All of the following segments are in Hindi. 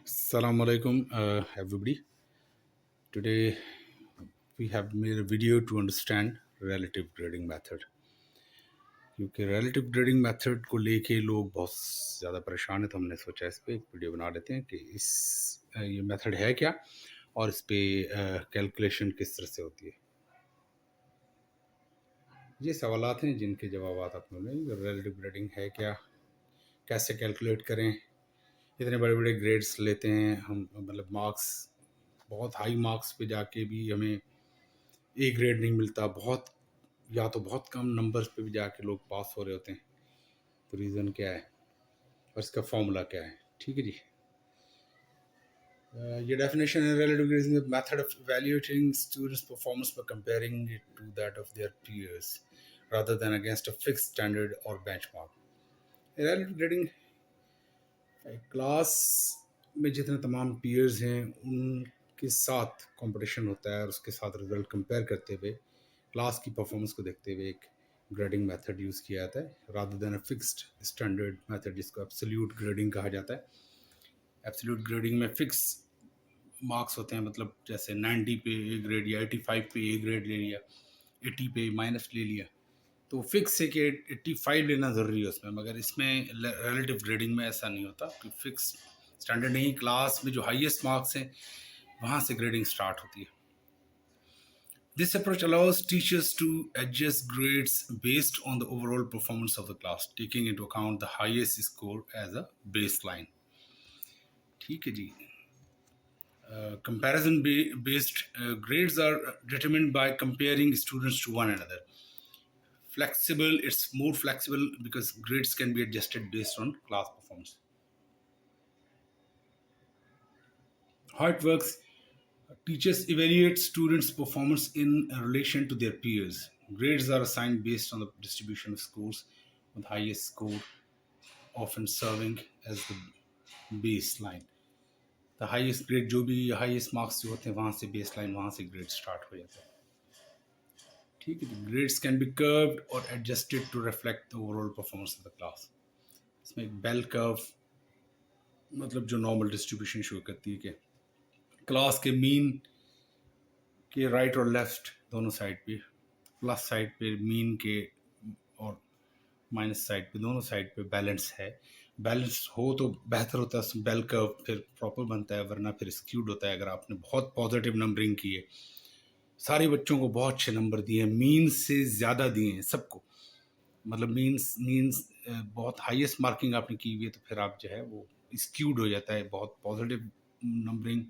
Assalamu alaikum, everybody. Today we have made a video to understand relative grading method. क्योंकि relative grading method को लेके लोग बहुत ज़्यादा परेशान हैं, तो हमने सोचा इस पे एक वीडियो बना लेते हैं कि ये मेथड है क्या और इस पे कैलकुलेशन किस तरह से होती है। ये सवालात हैं जिनके जवाब आप लोगों ने relative grading है क्या, कैसे कैलकुलेट करें, इतने बड़े बड़े ग्रेड्स लेते हैं हम, मतलब मार्क्स बहुत हाई मार्क्स पे जाके भी हमें ए ग्रेड नहीं मिलता, बहुत या तो बहुत कम नंबर्स पे भी जाके लोग पास हो रहे होते हैं। तो रीज़न क्या है और इसका फॉर्मूला क्या है? ठीक है जी। ये डेफिनेशन है relative grading method of evaluating students performance by comparing it to that of their peers rather than against a fixed standard और बेंचमार्क। रिलेटिव ग्रेडिंग क्लास में जितने तमाम पीयर्स हैं उनके साथ कंपटीशन होता है और उसके साथ रिजल्ट कंपेयर करते हुए क्लास की परफॉर्मेंस को देखते हुए एक ग्रेडिंग मेथड यूज़ किया जाता है रादर देन अ फिक्स्ड स्टैंडर्ड मेथड, जिसको एब्सोल्यूट ग्रेडिंग कहा जाता है। एब्सोल्यूट ग्रेडिंग में फिक्स मार्क्स होते हैं, मतलब जैसे 90 पे ए ग्रेड या 85 पे ए ग्रेड ले लिया, 80 पे माइनस ले लिया, तो फिक्स है कि 85 लेना ज़रूरी है उसमें। मगर इसमें रिलेटिव ग्रेडिंग में ऐसा नहीं होता कि फिक्स स्टैंडर्ड नहीं, क्लास में जो हाईएस्ट मार्क्स हैं वहाँ से ग्रेडिंग स्टार्ट होती है। This approach allows teachers to adjust grades based on the overall performance of the class, taking into account the highest score as a baseline. ठीक है जी। Comparison based grades are determined by comparing students to one another. Flexible, it's more flexible because grades can be adjusted based on class performance. How it works: teachers evaluate students' performance in relation to their peers. Grades are assigned based on the distribution of scores, with highest score often serving as the baseline. The highest grade जो भी highest marks जो होते हैं वहाँ से baseline, वहाँ से grade start हो जाता है। ठीक है, grades can be curved or adjusted to reflect the overall performance of the class. इसमें एक bell curve मतलब जो normal distribution शो करती है कि क्लास के मीन के राइट और लेफ्ट दोनों साइड पे, प्लस साइड पे मीन के और माइनस साइड पे, दोनों साइड पे बैलेंस है। बैलेंस हो तो बेहतर होता है, बेल कर्व फिर प्रॉपर बनता है, वरना फिर स्क्यूड होता है। अगर आपने बहुत पॉजिटिव नंबरिंग की है, सारे बच्चों को बहुत अच्छे नंबर दिए हैं, मीन से ज़्यादा दिए हैं सबको, मतलब मीन्स बहुत हाईएस्ट मार्किंग आपने की हुई है, तो फिर आप जो है वो स्क्यूड हो जाता है। बहुत पॉजिटिव नंबरिंग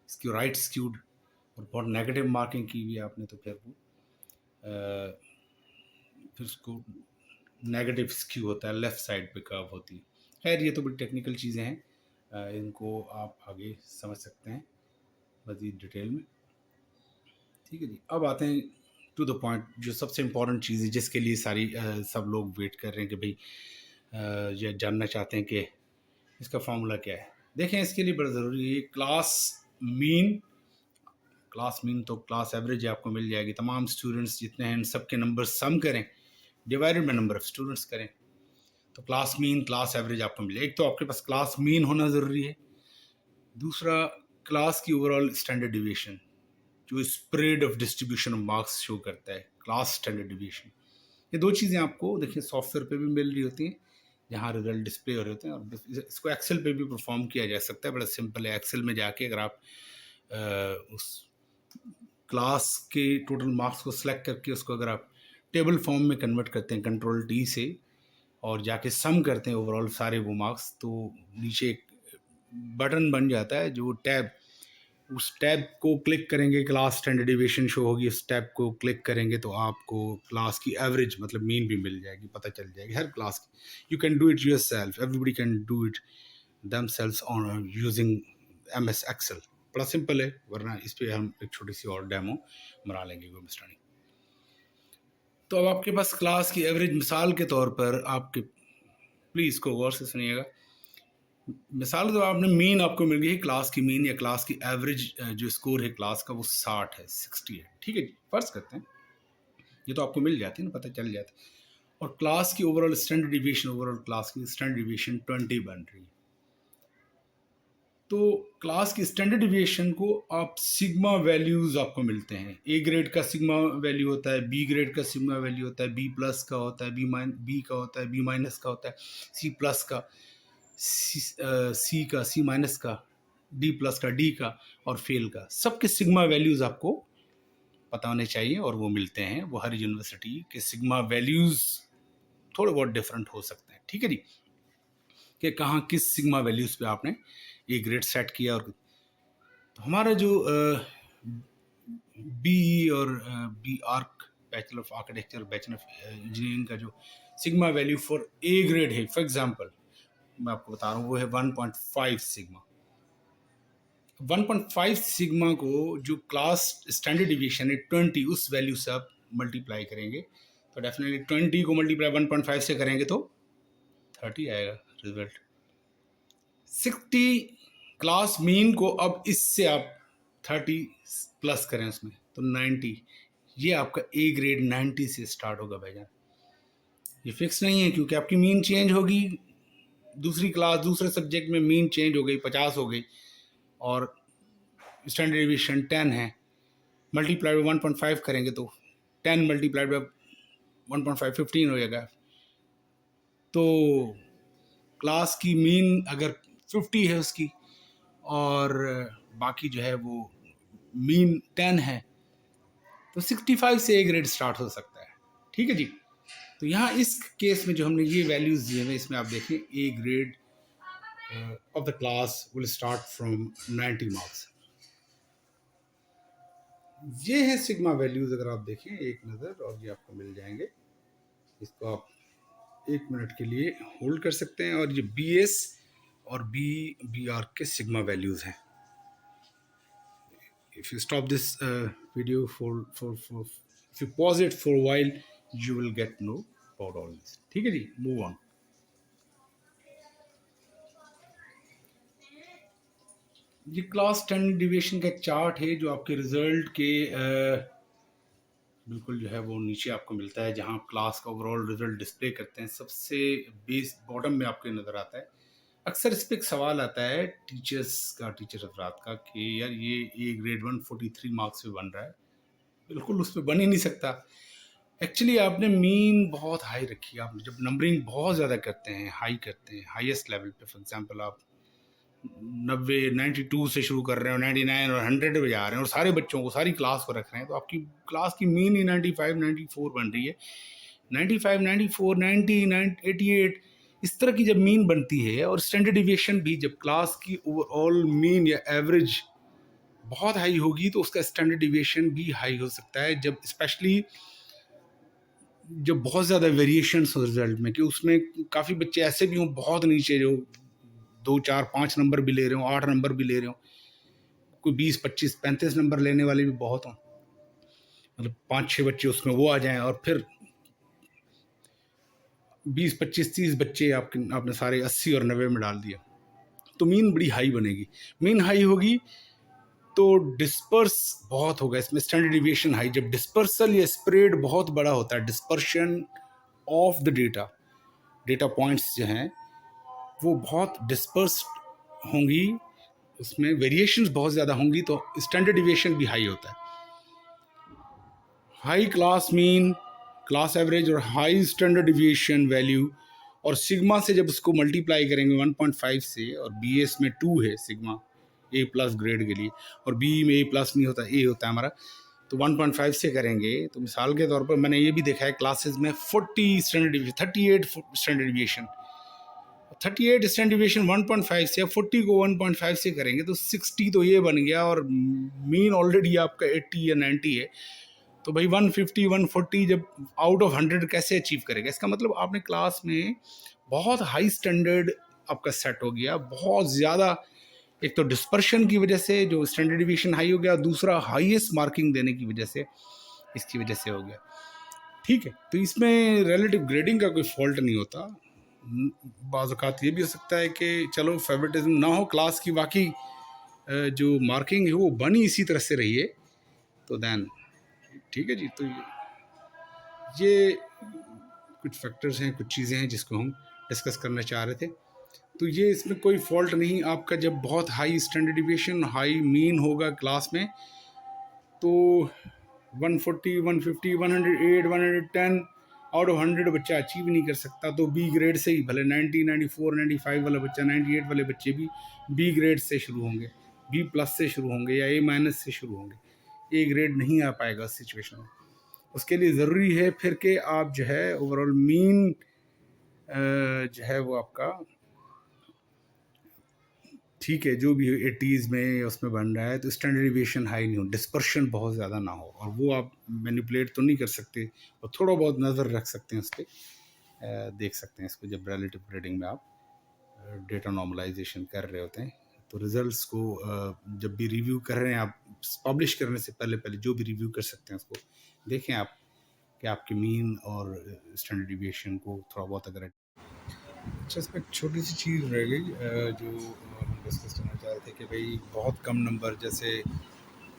इसकी राइट स्क्यूड, और बहुत नेगेटिव मार्किंग की हुई है आपने, तो फिर वो फिर उसको नेगेटिव स्क्यू होता है, लेफ़्ट साइड पे कर्व होती है। खैर ये तो बड़ी टेक्निकल चीज़ें हैं, इनको आप आगे समझ सकते हैं मज़ीद डिटेल में। ठीक है जी। अब आते हैं टू द पॉइंट, जो सबसे इम्पोर्टेंट चीज़ है जिसके लिए सब लोग वेट कर रहे हैं कि भाई ये जानना चाहते हैं कि इसका फार्मूला क्या है। देखें, इसके लिए बड़ा ज़रूरी है क्लास मीन तो क्लास एवरेज आपको मिल जाएगी। तमाम स्टूडेंट्स जितने हैं इन सब के नंबर सम करें, divided by number of students करें, तो क्लास मीन क्लास एवरेज आपको मिले। एक तो आपके पास क्लास मीन होना ज़रूरी है, दूसरा क्लास की ओवरऑल स्टैंडर्ड डिविएशन जो spread of distribution of marks show करता है, क्लास स्टैंडर्ड डिविएशन। ये दो चीज़ें आपको देखिए सॉफ्टवेयर पे भी मिल रही होती हैं जहाँ रिजल्ट डिस्प्ले हो रहे होते हैं, और इसको एक्सेल पे भी परफॉर्म किया जा सकता है। बड़ा सिंपल है, एक्सेल में जाके अगर आप उस क्लास के टोटल मार्क्स को सिलेक्ट करके उसको अगर आप टेबल फॉर्म में कन्वर्ट करते हैं कंट्रोल टी से, और जाके सम करते हैं ओवरऑल सारे वो मार्क्स, तो नीचे एक बटन बन जाता है जो टैब, उस टैब को क्लिक करेंगे क्लास स्टैंडर्ड डिविएशन शो होगी। उस टैब को क्लिक करेंगे तो आपको क्लास की एवरेज मतलब मीन भी मिल जाएगी, पता चल जाएगी हर क्लास की। You can do it yourself, everybody can do it them cells on using MS Excel. बड़ा सिंपल है, वरना इस पर हम एक छोटी सी और डेमो बना लेंगे कोई मसला नहीं। तो अब आपके पास क्लास की एवरेज, मिसाल के तौर पर आपके, प्लीज़ इसको गौर से सुनिएगा, मिसाल तो आपने मीन आपको मिल गई है, क्लास की मीन या क्लास की एवरेज जो स्कोर है क्लास का वो 60 है, 60 है। ठीक है जी, फर्ज करते हैं ये तो आपको मिल जाती है ना, पता चल जाता है। और क्लास की overall standard deviation, overall class की स्टैंडर्ड डिविएशन 20 बन रही है। तो क्लास की स्टैंडर्ड डिविएशन को आप सिग्मा वैल्यूज़ आपको मिलते हैं। ए ग्रेड का सिग्मा वैल्यू होता है, बी ग्रेड का सिग्मा वैल्यू होता है, बी प्लस का होता है, बी का होता है, बी माइनस का होता है, सी प्लस का, सी का, सी माइनस का, डी प्लस का, डी का और फेल का। सबके सिग्मा वैल्यूज़ आपको पता होने चाहिए और वो मिलते हैं। वो हर यूनिवर्सिटी के सिग्मा वैल्यूज़ थोड़े बहुत डिफरेंट हो सकते हैं, ठीक है जी, कि कहाँ किस सिग्मा वैल्यूज़ पे आपने ये ग्रेड सेट किया। और तो हमारा जो बी और B arch bachelor of architecture, bachelor of engineering का जो sigma value for A grade है, फॉर एग्जांपल मैं आपको बता रहा हूँ, वो है 1.5 सिग्मा। 1.5 सिग्मा को जो क्लास स्टैंडर्ड डिविएशन है 20, उस वैल्यू से आप मल्टीप्लाई करेंगे तो डेफिनेटली 20 को मल्टीप्लाई 1.5 से करेंगे तो 30 आएगा रिजल्ट। 60 क्लास मीन को अब इससे आप 30 प्लस करें उसमें तो 90, ये आपका ए ग्रेड 90 से स्टार्ट होगा भाईजान। ये फिक्स नहीं है क्योंकि आपकी मीन चेंज होगी, दूसरी क्लास दूसरे सब्जेक्ट में मीन चेंज हो गई, 50 हो गई और स्टैंडर्ड डिविएशन 10 है, मल्टीप्लाई बाय 1.5 करेंगे तो 10 मल्टीप्लाइड बाय 1.5 15 हो जाएगा। तो क्लास की मीन अगर 50 है उसकी और बाकी जो है वो मीन 10 है तो 65 से ए ग्रेड स्टार्ट हो सकता है, ठीक है जी। तो यहाँ इस केस में जो हमने ये वैल्यूज दिए हैं इसमें आप देखें A grade of the class will start from 90 marks. ये है सिग्मा वैल्यूज, अगर आप देखें एक नज़र और ये आपको मिल जाएंगे। इसको आप 1 मिनट के लिए होल्ड कर सकते हैं और ये बी एस और बी आर के सिग्मा वैल्यूज हैं। if you stop this video if you pause it for a while you will get know about all this, ठीक है जी। Move on. ये क्लास 10 डिविएशन का चार्ट है जो आपके रिजल्ट के बिल्कुल जो है वो नीचे आपको मिलता है, जहां आप क्लास का ओवरऑल रिजल्ट डिस्प्ले करते हैं। सबसे बेस बॉटम में आपको नज़र आता है। अक्सर इस पर एक सवाल आता है टीचर हजरात का कि यार ये ए ग्रेड 143 मार्क्स पे बन रहा है। बिल्कुल उस पर बन ही नहीं सकता। एक्चुअली आपने मीन बहुत हाई रखी है। आप जब नंबरिंग बहुत ज़्यादा करते हैं, हाई करते हैं, हाईएस्ट लेवल पे, फॉर एग्जांपल आप 90 92 से शुरू कर रहे हो, 99 और 100 पे जा रहे हैं और सारे बच्चों को, सारी क्लास को रख रहे हैं, तो आपकी क्लास की मीन ही 95 94 बन रही है। 95 94 90 88 इस तरह की जब मीन बनती है और स्टैंडर्ड डिविएशन भी, जब क्लास की ओवरऑल मीन या एवरेज बहुत हाई होगी तो उसका स्टैंडर्ड डिविएशन भी हाई हो सकता है। जब स्पेशली जब बहुत ज़्यादा वेरिएशंस हो रिजल्ट में, कि उसमें काफ़ी बच्चे ऐसे भी हों बहुत नीचे, जो 2 4 5 नंबर भी ले रहे हो, 8 नंबर भी ले रहे हो, कोई 20 25 35 नंबर लेने वाले भी बहुत हों, मतलब 5 6 बच्चे उसमें वो आ जाएं और फिर 20 25 30 बच्चे आपने सारे 80 और 90 में डाल दिया तो मीन बड़ी हाई बनेगी। मीन हाई होगी तो डिस्पर्स बहुत होगा इसमें, स्टैंडर्ड डिविएशन हाई। जब डिस्पर्सल या स्प्रेड बहुत बड़ा होता है, dispersion of the data points जो हैं वो बहुत डिस्पर्स्ड होंगी, उसमें वेरिएशंस बहुत ज़्यादा होंगी तो स्टैंडर्ड डिविएशन भी हाई होता है। High class mean, class average और हाई स्टैंडर्ड डिविएशन वैल्यू और सिग्मा से जब उसको मल्टीप्लाई करेंगे 1.5 से, और बी एस में 2 है सिग्मा ए प्लस ग्रेड के लिए, और बी में ए प्लस नहीं होता, ए होता है हमारा, तो 1.5 से करेंगे तो मिसाल के तौर पर मैंने ये भी देखा है क्लासेस में 40 standard deviation, 38 standard deviation, 38 standard deviation 1.5 से, 40 को 1.5 से करेंगे तो 60 तो ये बन गया और मीन ऑलरेडी आपका 80 या 90 है। तो भाई 150 140 जब आउट ऑफ 100 कैसे अचीव करेगा? इसका मतलब आपने क्लास में बहुत हाई स्टैंडर्ड आपका सेट हो गया, बहुत ज़्यादा। एक तो डिस्पर्शन की वजह से जो स्टैंडर्ड डिविएशन हाई हो गया, दूसरा हाईएस्ट मार्किंग देने की वजह से, इसकी वजह से हो गया, ठीक है। तो इसमें रिलेटिव ग्रेडिंग का कोई फॉल्ट नहीं होता। बाज़ औक़ात ये भी हो सकता है कि चलो फेवरेटिज्म ना हो, क्लास की वाकई जो मार्किंग है वो बनी इसी तरह से रही है तो दैन ठीक है जी। तो ये कुछ फैक्टर्स हैं, कुछ चीज़ें हैं जिसको हम डिस्कस करना चाह रहे थे। तो ये इसमें कोई फॉल्ट नहीं आपका। जब बहुत high standard deviation, high mean होगा क्लास में, तो 140, 150, 108, 110 आउट ऑफ 100 बच्चा अचीव नहीं कर सकता। तो बी ग्रेड से ही, भले 90, 94, 95 वाला बच्चा, 98 वाले बच्चे भी बी ग्रेड से शुरू होंगे, बी प्लस से शुरू होंगे या ए माइनस से शुरू होंगे। ए ग्रेड नहीं आ पाएगा उस सिचुएशन में। उसके लिए ज़रूरी है फिर कि आप जो है ओवरऑल मीन जो है वो आपका ठीक है, जो भी 80s में उसमें बन रहा है, तो स्टैंडर्ड डिविएशन हाई नहीं हो, डिस्पर्शन बहुत ज़्यादा ना हो। और वो आप मैनिपुलेट तो नहीं कर सकते, और थोड़ा बहुत नज़र रख सकते हैं उस पर, देख सकते हैं इसको जब रिलेटिव ग्रेडिंग में आप डेटा नॉर्मलाइजेशन कर रहे होते हैं। तो रिजल्ट्स को जब भी रिव्यू कर रहे हैं आप, पब्लिश करने से पहले पहले जो भी रिव्यू कर सकते हैं उसको देखें आप, कि आपके मीन और स्टैंडर्ड डिविएशन को थोड़ा बहुत अगर। अच्छा, इसमें एक छोटी सी चीज़ रह गई जो हम डिस्कस करना चाह रहे थे कि भाई बहुत कम नंबर, जैसे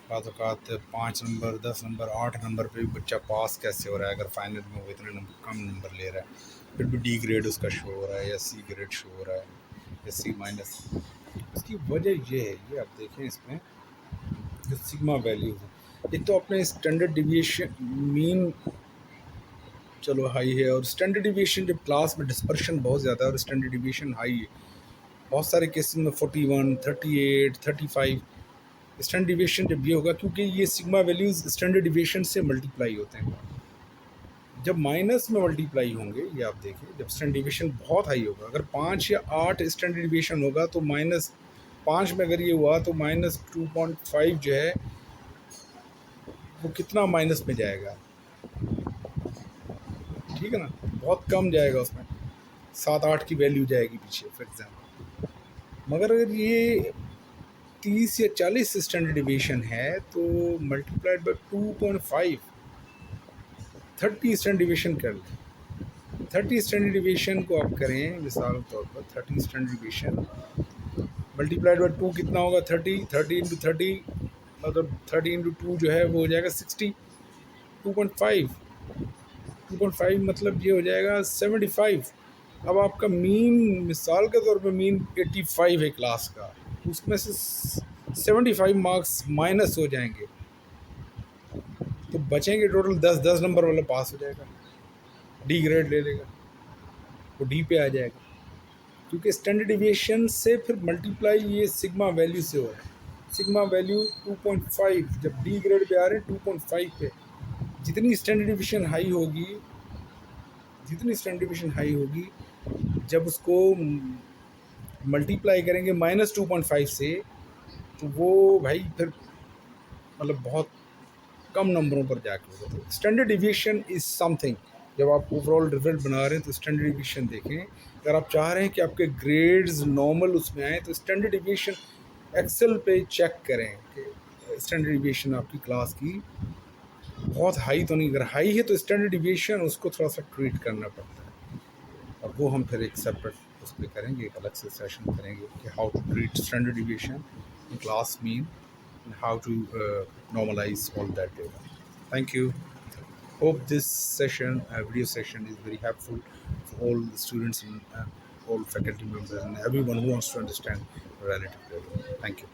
बात औकात 5 नंबर, 10 नंबर, 8 नंबर पे भी बच्चा पास कैसे हो रहा है अगर फाइनल में वो इतने कम नंबर ले रहा है, फिर भी डी ग्रेड उसका शो हो रहा है या सी ग्रेड शो हो रहा है या सी माइनस। इसकी वजह ये है, ये आप देखें इसमें जो सिग्मा वैल्यू है, एक तो अपने स्टैंडर्ड डिविएशन मीन चलो हाई है, और स्टैंडर्ड डिविएशन जब क्लास में डिस्पर्शन बहुत ज़्यादा है और स्टैंडर्ड डिविएशन हाई है, बहुत सारे केसेस में 41, 38, 35 स्टैंडर्ड डिविएशन जब ये होगा, क्योंकि ये सिग्मा वैल्यूज़ स्टैंडर्ड डिविएशन से मल्टीप्लाई होते हैं। जब माइनस में मल्टीप्लाई होंगे, ये आप देखिए, जब स्टैंडर्ड डिविएशन बहुत हाई होगा, अगर 5 या 8 स्टैंडर्ड डिविएशन होगा तो -5 में अगर ये हुआ तो -2.5 जो है वो कितना माइनस में जाएगा, ठीक है ना, बहुत कम जाएगा उसमें, 7-8 की वैल्यू जाएगी पीछे फॉर एग्जाम्पल। मगर अगर ये 30 या 40 स्टैंडर्ड डिविएशन है तो मल्टीप्लाइड बाय 2.5, 30 स्टैंडर्ड डिविएशन कर लें। 30 स्टैंडर्ड डिविएशन को आप करें मिसाल के तौर पर, 30 स्टैंडर्ड डिविएशन मल्टीप्लाइड बाय 2 कितना होगा, 30, 30 इंटू 30 मतलब 30 इंटू 2 जो है वो हो जाएगा 60, 2.5, 2.5 मतलब ये हो जाएगा 75। अब आपका मीन मिसाल के तौर पे मीन 85 है क्लास का, उसमें से 75 मार्क्स माइनस हो जाएंगे, तो बचेंगे टोटल 10 नंबर वाला पास हो जाएगा, डी ग्रेड ले लेगा, वो डी पे आ जाएगा, क्योंकि स्टैंडर्ड डिविएशन से फिर मल्टीप्लाई ये सिग्मा वैल्यू से हो रहा है। सिग्मा वैल्यू 2.5, जब डी ग्रेड पे आ रहे हैं 2.5 पे, जितनी स्टैंडर्ड डिविएशन हाई होगी, जितनी स्टैंडर्ड डिविएशन हाई होगी, जब उसको मल्टीप्लाई करेंगे -2.5 से, तो वो भाई फिर मतलब बहुत कम नंबरों पर जाके होगा। तो स्टैंडर्ड डिविएशन इज़ समथिंग, जब आप ओवरऑल रिजल्ट बना रहे हैं तो स्टैंडर्ड डिविएशन देखें। अगर आप चाह रहे हैं कि आपके ग्रेड्स नॉर्मल उसमें आए तो स्टैंडर्ड डिविएशन एक्सेल पे चेक करें कि स्टैंडर्ड डिविएशन आपकी क्लास की बहुत हाई तो नहीं, अगर हाई है तो स्टैंडर्ड डिविएशन उसको थोड़ा सा ट्रीट करना पड़ता है, और वो हम फिर एक सेपरेट उस पर करेंगे, एक अलग से सेशन करेंगे कि how to treat standard deviation in class mean and how to normalize all that data. Thank you. Hope this session, video session, is very helpful for all the students and all faculty members and everyone who wants to understand relative grading. Thank you.